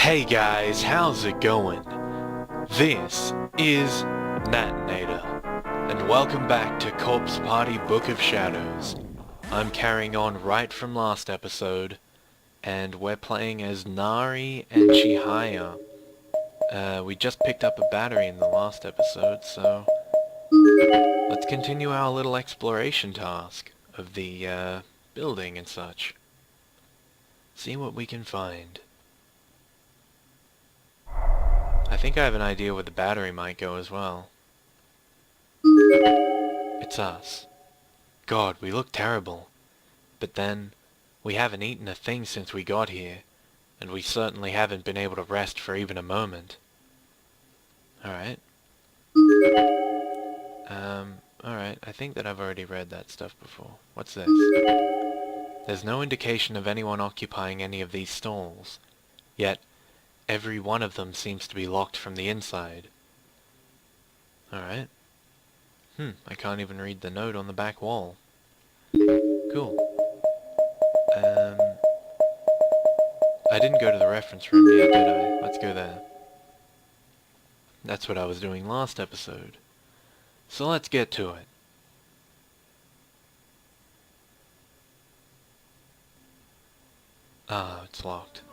Hey guys, how's it going? This is Natinator, and welcome back to Corpse Party Book of Shadows. I'm carrying on right from last episode, and we're playing as Nari and Chihaya. We just picked up a battery in the last episode, so let's continue our little exploration task of the building and such. See what we can find. I think I have an idea where the battery might go as well. It's us. God, we look terrible. But then, we haven't eaten a thing since we got here, and we certainly haven't been able to rest for even a moment. Alright. Alright, I think that I've already read that stuff before. What's this? There's no indication of anyone occupying any of these stalls, yet every one of them seems to be locked from the inside. Alright. I can't even read the note on the back wall. Cool. I didn't go to the reference room yet, did I? Let's go there. That's what I was doing last episode. So let's get to it. Ah, it's locked.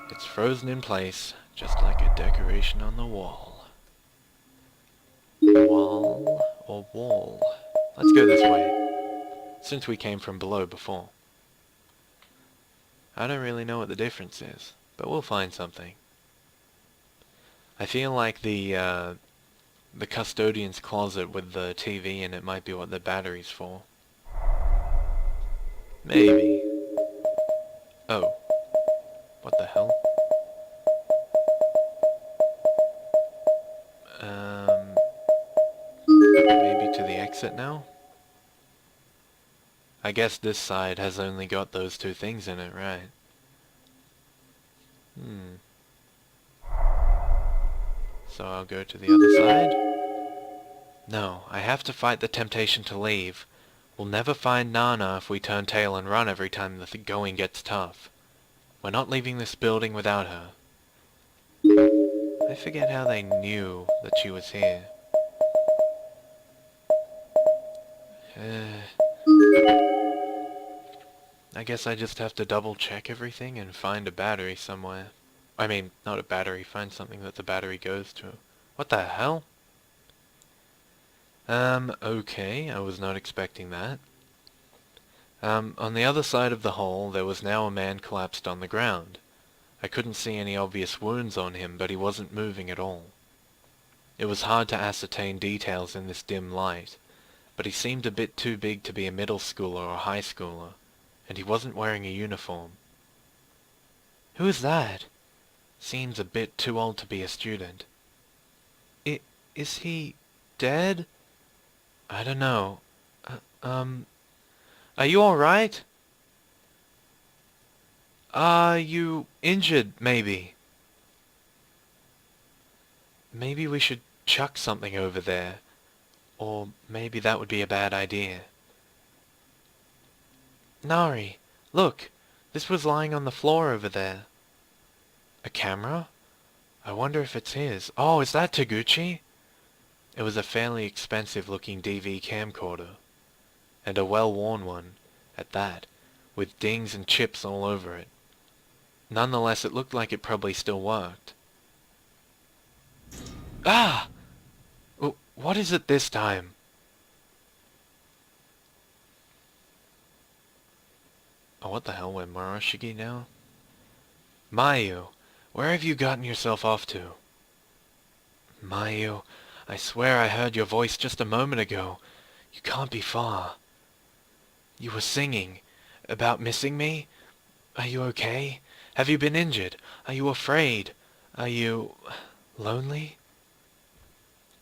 It's frozen in place, just like a decoration on the wall. Wall or wall? Let's go this way, since we came from below before. I don't really know what the difference is, but we'll find something. I feel like the custodian's closet with the TV in it might be what the battery's for. Maybe. Oh. What the hell? Maybe to the exit now? I guess this side has only got those two things in it, right? So I'll go to the other side? No, I have to fight the temptation to leave. We'll never find Nana if we turn tail and run every time the going gets tough. We're not leaving this building without her. I forget how they knew that she was here. I guess I just have to double check everything and find a battery somewhere. I mean, not a battery, find something that the battery goes to. What the hell? Okay, I was not expecting that. On the other side of the hole, there was now a man collapsed on the ground. I couldn't see any obvious wounds on him, but he wasn't moving at all. It was hard to ascertain details in this dim light, but he seemed a bit too big to be a middle schooler or high schooler, and he wasn't wearing a uniform. Who is that? Seems a bit too old to be a student. Is he dead? I don't know. Are you alright? Are you injured, maybe? Maybe we should chuck something over there. Or maybe that would be a bad idea. Nari, look! This was lying on the floor over there. A camera? I wonder if it's his. Oh, is that Taguchi? It was a fairly expensive-looking DV camcorder, and a well-worn one, at that, with dings and chips all over it. Nonetheless, it looked like it probably still worked. Ah! What is it this time? Oh, what the hell, we're Shig now? Mayu, where have you gotten yourself off to? Mayu, I swear I heard your voice just a moment ago. You can't be far. You were singing. About missing me? Are you okay? Have you been injured? Are you afraid? Are you lonely?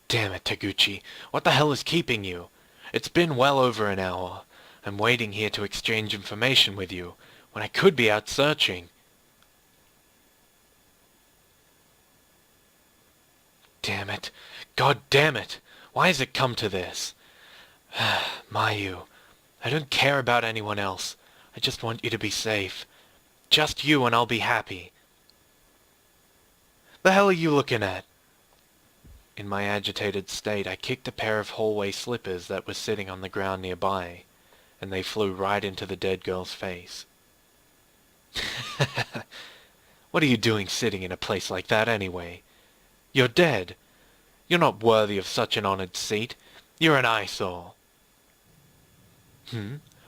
Damn it, Taguchi. What the hell is keeping you? It's been well over an hour. I'm waiting here to exchange information with you, when I could be out searching. Damn it. God damn it. Why has it come to this? Mayu, I don't care about anyone else. I just want you to be safe. Just you and I'll be happy. The hell are you looking at? In my agitated state, I kicked a pair of hallway slippers that were sitting on the ground nearby, and they flew right into the dead girl's face. What are you doing sitting in a place like that anyway? You're dead. You're not worthy of such an honored seat. You're an eyesore.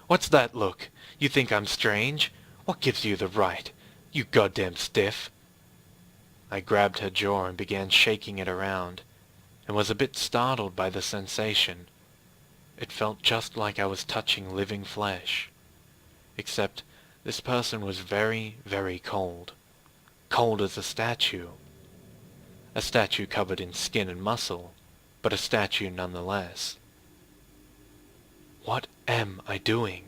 What's that look? You think I'm strange? What gives you the right? You goddamn stiff. I grabbed her jaw and began shaking it around, and was a bit startled by the sensation. It felt just like I was touching living flesh. Except this person was very, very cold. Cold as a statue. A statue covered in skin and muscle, but a statue nonetheless. What am I doing?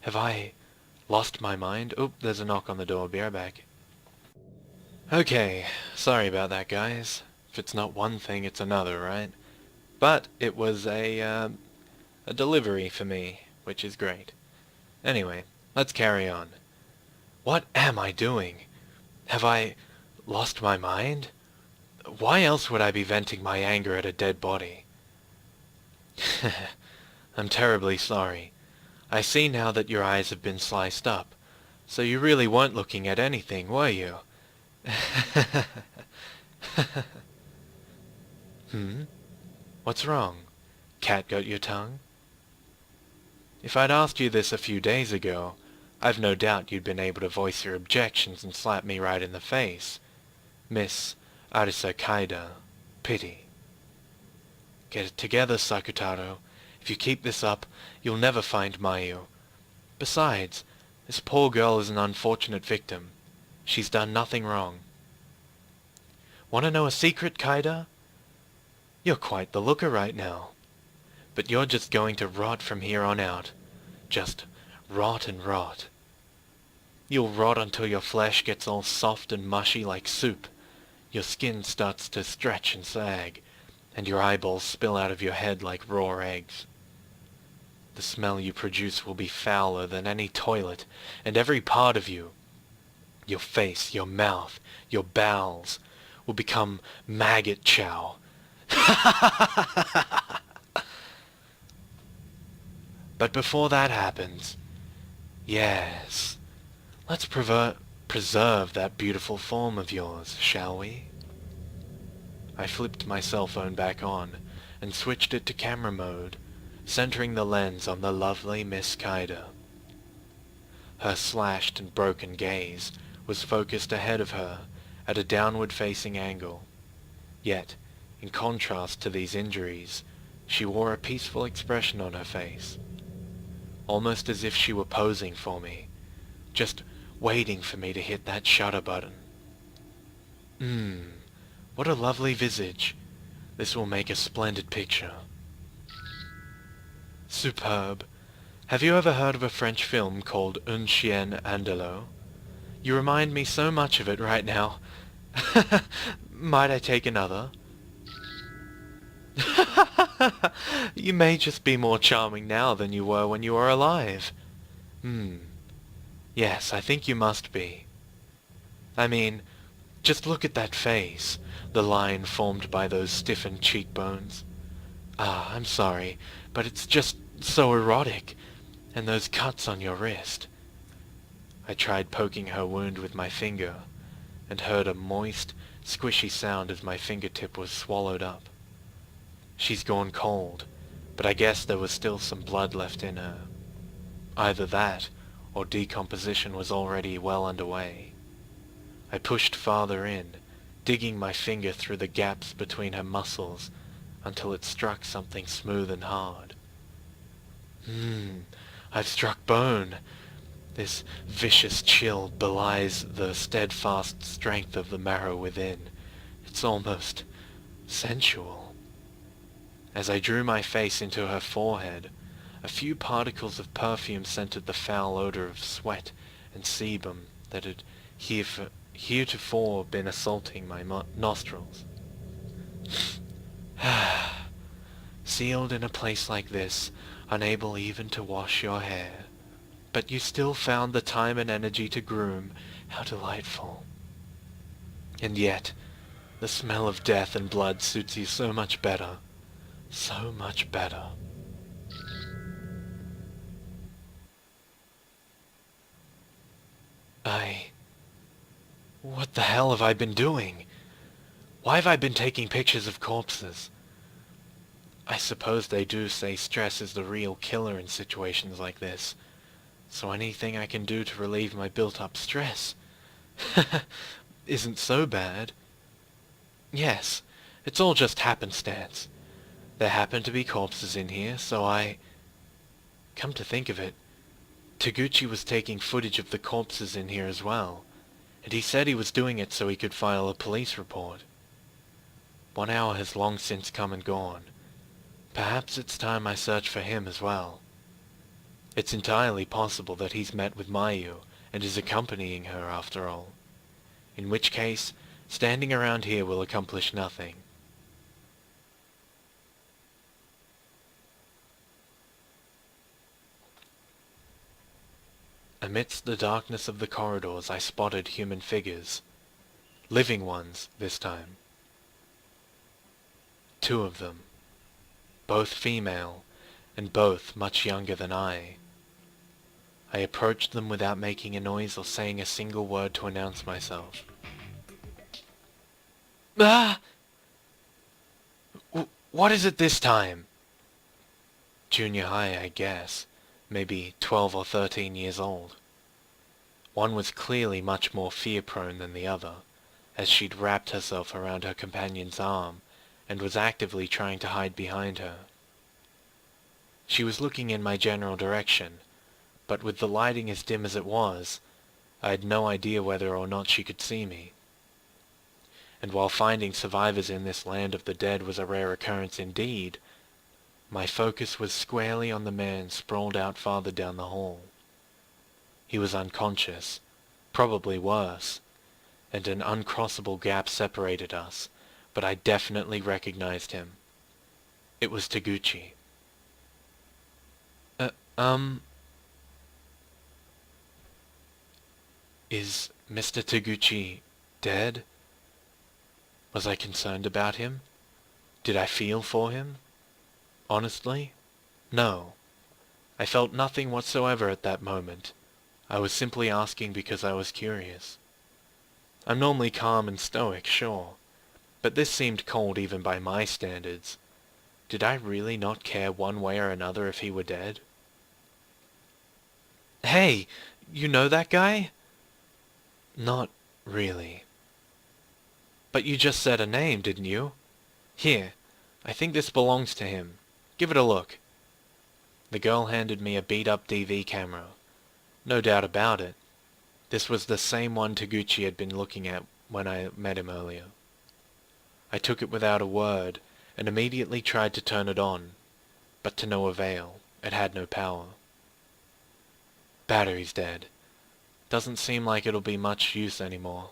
Have I lost my mind? Oop, there's a knock on the door. Be right back. Okay, sorry about that, guys. If it's not one thing, it's another, right? But it was a delivery for me, which is great. Anyway, let's carry on. What am I doing? Have I lost my mind? Why else would I be venting my anger at a dead body? I'm terribly sorry. I see now that your eyes have been sliced up, so you really weren't looking at anything, were you? What's wrong? Cat got your tongue? If I'd asked you this a few days ago, I've no doubt you'd been able to voice your objections and slap me right in the face. Miss Arisa Kaida, pity. Get it together, Sakutaro. If you keep this up, you'll never find Mayu. Besides, this poor girl is an unfortunate victim. She's done nothing wrong. Want to know a secret, Kaida? You're quite the looker right now. But you're just going to rot from here on out. Just rot and rot. You'll rot until your flesh gets all soft and mushy like soup. Your skin starts to stretch and sag, and your eyeballs spill out of your head like raw eggs. The smell you produce will be fouler than any toilet, and every part of you, your face, your mouth, your bowels, will become maggot chow. But before that happens, yes, let's preserve that beautiful form of yours, shall we? I flipped my cell phone back on and switched it to camera mode, centering the lens on the lovely Miss Kaida. Her slashed and broken gaze was focused ahead of her at a downward-facing angle. Yet, in contrast to these injuries, she wore a peaceful expression on her face, almost as if she were posing for me, just waiting for me to hit that shutter button. What a lovely visage. This will make a splendid picture. Superb. Have you ever heard of a French film called Un Chien Andalou? You remind me so much of it right now. Might I take another? You may just be more charming now than you were when you were alive. Yes, I think you must be. I mean, just look at that face, the line formed by those stiffened cheekbones. I'm sorry, but it's just so erotic, and those cuts on your wrist. I tried poking her wound with my finger, and heard a moist, squishy sound as my fingertip was swallowed up. She's gone cold, but I guess there was still some blood left in her. Either that, or decomposition was already well underway. I pushed farther in, digging my finger through the gaps between her muscles until it struck something smooth and hard. I've struck bone. This vicious chill belies the steadfast strength of the marrow within. It's almost sensual. As I drew my face into her forehead, a few particles of perfume scented the foul odor of sweat and sebum that had heretofore been assaulting my nostrils. Sealed in a place like this, unable even to wash your hair, but you still found the time and energy to groom. How delightful. And yet, the smell of death and blood suits you so much better. So much better. What the hell have I been doing? Why have I been taking pictures of corpses? I suppose they do say stress is the real killer in situations like this, so anything I can do to relieve my built-up stress isn't so bad. Yes, it's all just happenstance. There happen to be corpses in here, so I... Come to think of it, Taguchi was taking footage of the corpses in here as well, and he said he was doing it so he could file a police report. 1 hour has long since come and gone. Perhaps it's time I search for him as well. It's entirely possible that he's met with Mayu and is accompanying her after all. In which case, standing around here will accomplish nothing. Amidst the darkness of the corridors I spotted human figures. Living ones, this time. 2 of them. Both female, and both much younger than I. I approached them without making a noise or saying a single word to announce myself. Ah! What is it this time? Junior high, I guess. Maybe 12 or 13 years old. One was clearly much more fear-prone than the other, as she'd wrapped herself around her companion's arm and was actively trying to hide behind her. She was looking in my general direction, but with the lighting as dim as it was, I had no idea whether or not she could see me. And while finding survivors in this land of the dead was a rare occurrence indeed, my focus was squarely on the man sprawled out farther down the hall. He was unconscious, probably worse, and an uncrossable gap separated us, but I definitely recognized him. It was Taguchi. Is Mr. Taguchi dead? Was I concerned about him? Did I feel for him? Honestly, no. I felt nothing whatsoever at that moment. I was simply asking because I was curious. I'm normally calm and stoic, sure, but this seemed cold even by my standards. Did I really not care one way or another if he were dead? Hey, you know that guy? Not really. But you just said a name, didn't you? Here, I think this belongs to him. Give it a look. The girl handed me a beat-up DV camera. No doubt about it. This was the same one Taguchi had been looking at when I met him earlier. I took it without a word, and immediately tried to turn it on, but to no avail. It had no power. Battery's dead. Doesn't seem like it'll be much use anymore.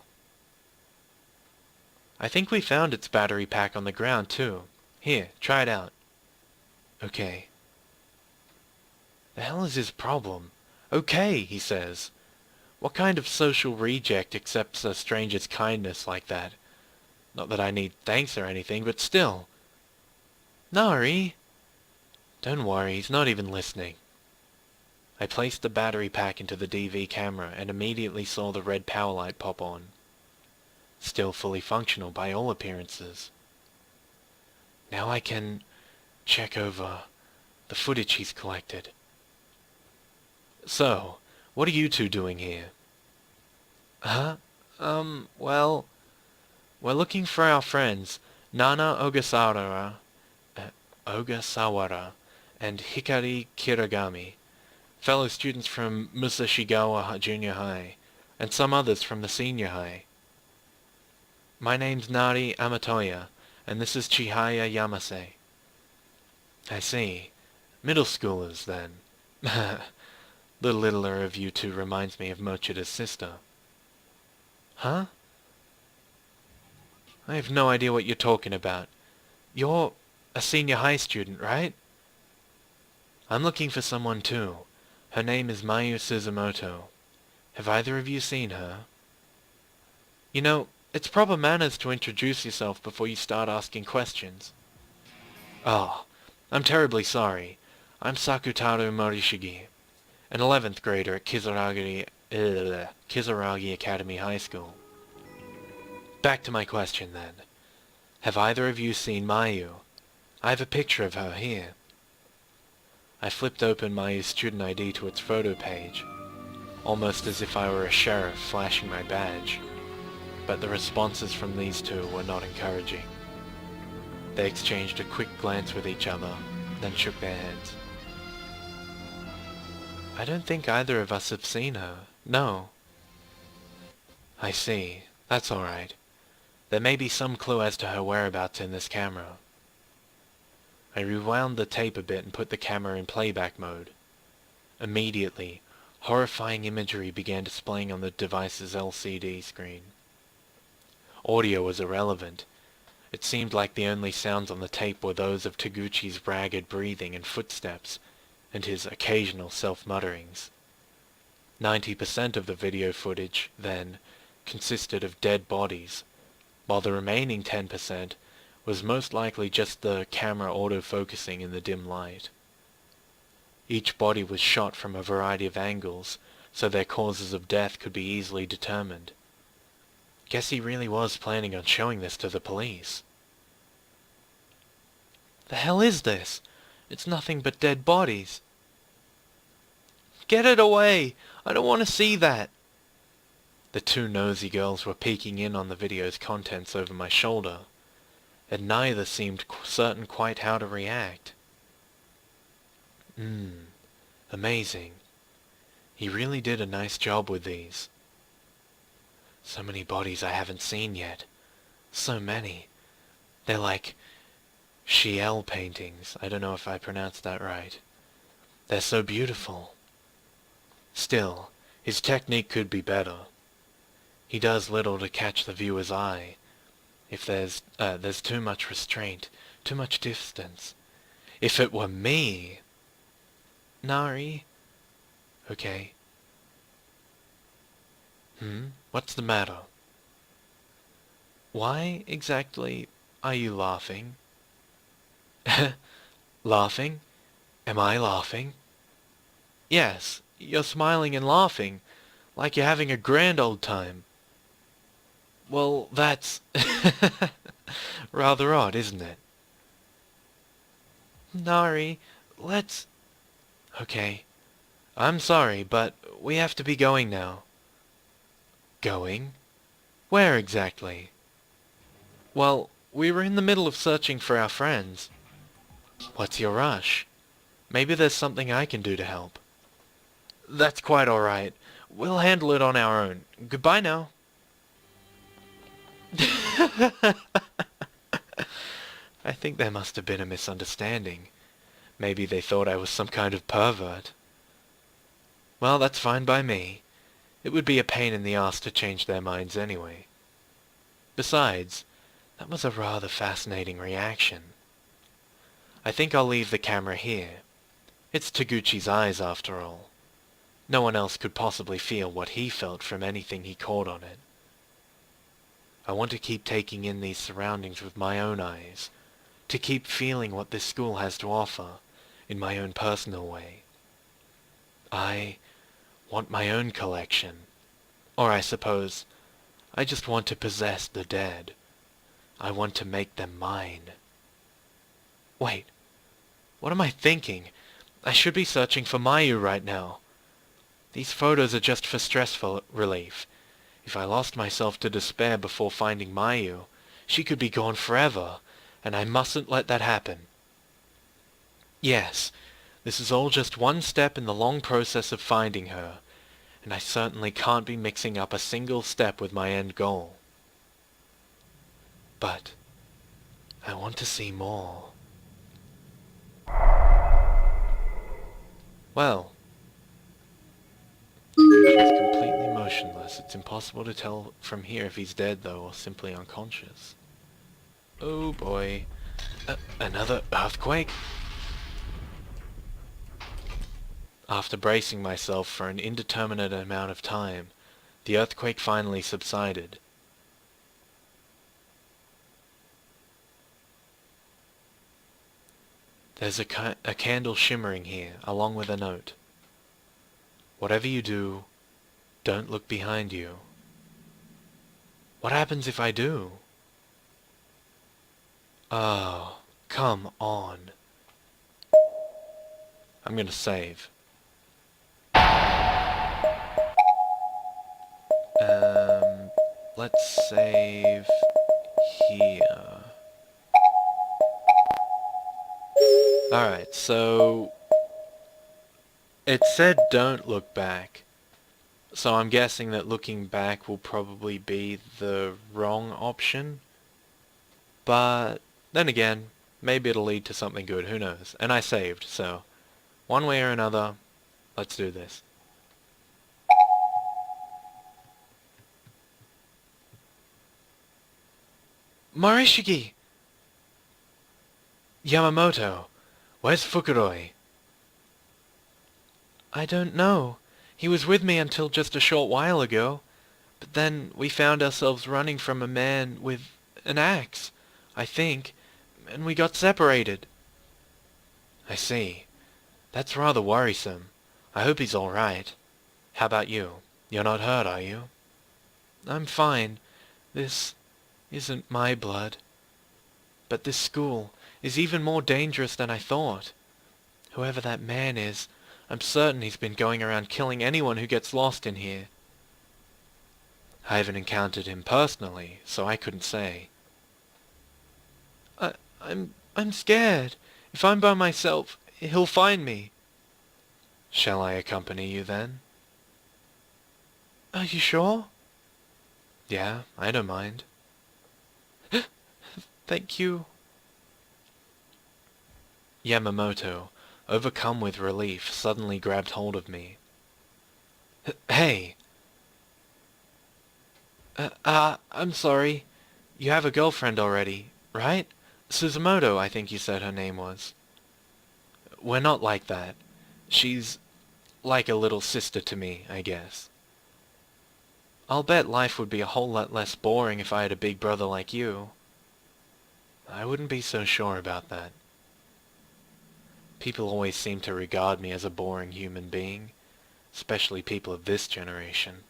I think we found its battery pack on the ground, too. Here, try it out. Okay. The hell is his problem? Okay, he says. What kind of social reject accepts a stranger's kindness like that? Not that I need thanks or anything, but still. Nari! Don't worry, he's not even listening. I placed the battery pack into the DV camera and immediately saw the red power light pop on. Still fully functional by all appearances. Now I can check over the footage he's collected. So, what are you two doing here? Huh? Well, we're looking for our friends, Nana Ogasawara, and Hikari Kiragami, fellow students from Musashigawa Junior High, and some others from the senior high. My name's Nari Amatoya, and this is Chihaya Yamase. I see. Middle schoolers, then. The littler of you two reminds me of Mochida's sister. Huh? I have no idea what you're talking about. You're a senior high student, right? I'm looking for someone too. Her name is Mayu Suzumoto. Have either of you seen her? You know, It's proper manners to introduce yourself before you start asking questions. Oh, I'm terribly sorry. I'm Sakutaro Morishige, an 11th grader at Kizaragi Academy High School. Back to my question then. Have either of you seen Mayu? I have a picture of her here. I flipped open Mayu's student ID to its photo page, almost as if I were a sheriff flashing my badge, but the responses from these two were not encouraging. They exchanged a quick glance with each other, then shook their heads. I don't think either of us have seen her. No. I see. That's all right. There may be some clue as to her whereabouts in this camera. I rewound the tape a bit and put the camera in playback mode. Immediately, horrifying imagery began displaying on the device's LCD screen. Audio was irrelevant. It seemed like the only sounds on the tape were those of Taguchi's ragged breathing and footsteps, and his occasional self-mutterings. 90% of the video footage, then, consisted of dead bodies, while the remaining 10% was most likely just the camera auto-focusing in the dim light. Each body was shot from a variety of angles, so their causes of death could be easily determined. Guess he really was planning on showing this to the police. The hell is this? It's nothing but dead bodies. Get it away! I don't want to see that! The two nosy girls were peeking in on the video's contents over my shoulder, and neither seemed certain quite how to react. Amazing. He really did a nice job with these. So many bodies I haven't seen yet. So many. They're like Shig paintings. I don't know if I pronounced that right. They're so beautiful. Still, his technique could be better. He does little to catch the viewer's eye. If there's too much restraint, too much distance. If it were me... Nari? Okay. What's the matter? Why exactly are you laughing? Laughing? Am I laughing? Yes, you're smiling and laughing, like you're having a grand old time. Well, that's rather odd, isn't it? Nari, let's... Okay. I'm sorry, but we have to be going now. Going? Where exactly? Well, we were in the middle of searching for our friends. What's your rush? Maybe there's something I can do to help. That's quite all right. We'll handle it on our own. Goodbye now. I think there must have been a misunderstanding. Maybe they thought I was some kind of pervert. Well, that's fine by me. It would be a pain in the arse to change their minds anyway. Besides, that was a rather fascinating reaction. I think I'll leave the camera here. It's Taguchi's eyes, after all. No one else could possibly feel what he felt from anything he caught on it. I want to keep taking in these surroundings with my own eyes, to keep feeling what this school has to offer, in my own personal way. I want my own collection. Or I suppose, I just want to possess the dead. I want to make them mine. Wait, what am I thinking? I should be searching for Mayu right now. These photos are just for stress relief. If I lost myself to despair before finding Mayu, she could be gone forever, and I mustn't let that happen. Yes, this is all just one step in the long process of finding her, and I certainly can't be mixing up a single step with my end goal. But I want to see more. Well, he's completely motionless. It's impossible to tell from here if he's dead, though, or simply unconscious. Oh boy. Another earthquake? After bracing myself for an indeterminate amount of time, the earthquake finally subsided. There's a candle shimmering here, along with a note. Whatever you do, don't look behind you. What happens if I do? Oh, come on. I'm gonna save. Let's save here. Alright, so it said don't look back, so I'm guessing that looking back will probably be the wrong option, but then again, maybe it'll lead to something good, who knows. And I saved, so one way or another, let's do this. Morishige! Yamamoto, where's Fukuroi? I don't know. He was with me until just a short while ago, but then we found ourselves running from a man with an axe, I think, and we got separated. I see. That's rather worrisome. I hope he's all right. How about you? You're not hurt, are you? I'm fine. This isn't my blood. But this school is even more dangerous than I thought. Whoever that man is, I'm certain he's been going around killing anyone who gets lost in here. I haven't encountered him personally, so I couldn't say. I'm scared. If I'm by myself, he'll find me. Shall I accompany you then? Are you sure? Yeah, I don't mind. Thank you. Yamamoto, overcome with relief, suddenly grabbed hold of me. Hey! I'm sorry. You have a girlfriend already, right? Suzumoto, I think you said her name was. We're not like that. She's like a little sister to me, I guess. I'll bet life would be a whole lot less boring if I had a big brother like you. I wouldn't be so sure about that. People always seem to regard me as a boring human being, especially people of this generation.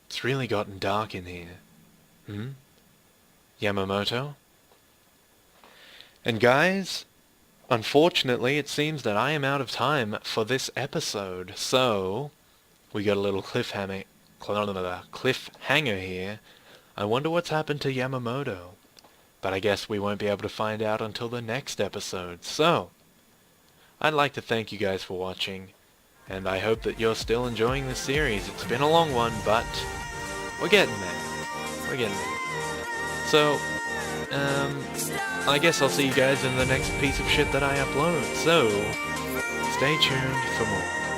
It's really gotten dark in here. Yamamoto? And guys, unfortunately it seems that I am out of time for this episode, so we got a little cliffhanger here. I wonder what's happened to Yamamoto. But I guess we won't be able to find out until the next episode. So, I'd like to thank you guys for watching, and I hope that you're still enjoying this series. It's been a long one, but we're getting there. We're getting there. So, I guess I'll see you guys in the next piece of shit that I upload. So, stay tuned for more.